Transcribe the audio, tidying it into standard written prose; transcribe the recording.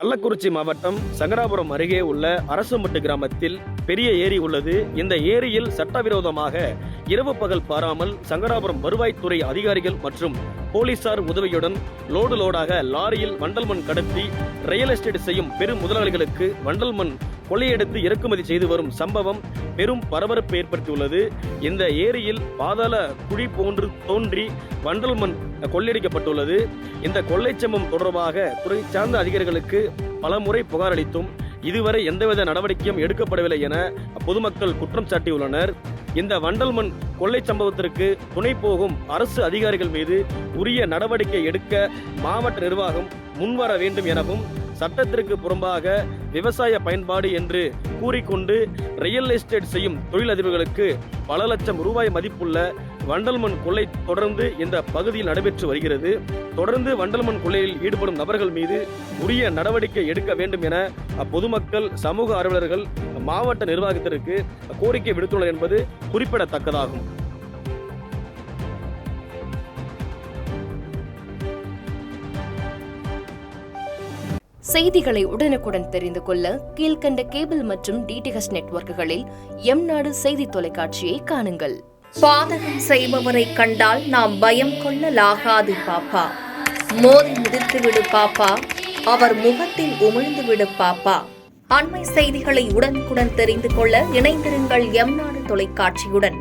கள்ளக்குறிச்சி மாவட்டம் சங்கராபுரம் அருகே உள்ள அரசுமட்டு கிராமத்தில் பெரிய ஏரி உள்ளது. இந்த ஏரியில் சட்டவிரோதமாக இரவு பகல் பாராமல் சங்கராபுரம் வருவாய்த்துறை அதிகாரிகள் மற்றும் போலீசார் உதவியுடன் லோடாக லாரியில் வண்டல் மண் கடத்தி ரியல் எஸ்டேட் செய்யும் பெரும் முதலாளிகளுக்கு வண்டல் மண் கொள்ளையெடுத்து இறக்குமதி செய்து வரும் சம்பவம் பெரும் பரபரப்பு ஏற்படுத்தியுள்ளது. இந்த ஏரியில் பாதாள குழி போன்று தோன்றி வண்டல் மண் கொள்ளையடிக்கப்பட்டுள்ளது. இந்த கொள்ளை சம்பவம் தொடர்பாக துறை சார்ந்த அதிகாரிகளுக்கு பல முறை புகார் அளித்தும் இதுவரை எந்தவித நடவடிக்கையும் எடுக்கப்படவில்லை என பொதுமக்கள் குற்றம் சாட்டியுள்ளனர். இந்த வண்டல் மண் கொள்ளை சம்பவத்திற்கு துணை போகும் அரசு அதிகாரிகள் மீது உரிய நடவடிக்கை எடுக்க மாவட்ட நிர்வாகம் முன்வர வேண்டும் எனவும் சட்டத்திற்கு புறம்பாக விவசாய பயன்பாடு என்று கூறிக்கொண்டு ரியல் எஸ்டேட் செய்யும் தொழிலதிபர்களுக்கு பல லட்சம் ரூபாய் மதிப்புள்ள வண்டல் மண் கொள்ளை தொடர்ந்து இந்த பகுதியில் நடைபெற்று வருகிறது. தொடர்ந்து வண்டல் மண் கொள்ளையில் ஈடுபடும் நபர்கள் மீது உரிய நடவடிக்கை எடுக்க வேண்டும் என பொதுமக்கள், சமூக ஆர்வலர்கள் மாவட்ட நிர்வாகத்திற்கு கோரிக்கை விடுத்துள்ளனர் என்பது குறிப்பிடத்தக்கதாகும். செய்திகளை உடனுக்குடன் தெரிந்து கொள்ள கீழ்கண்ட கேபிள் மற்றும் டிடிஎச் நெட்வொர்க்குகளில் எம்நாடு செய்தி தொலைக்காட்சியை காணுங்கள். பாதகம் செய்பவரை கண்டால் நாம் பயம் கொள்ளலாகாது பாப்பா. மோதி மிதித்துவிடு பாப்பா, அவர் முகத்தில் உமிழ்ந்துவிடு பாப்பா. அண்மை செய்திகளை உடனுக்குடன் தெரிந்து கொள்ள இணைந்திருங்கள் எம்நாடு தொலைக்காட்சியுடன்.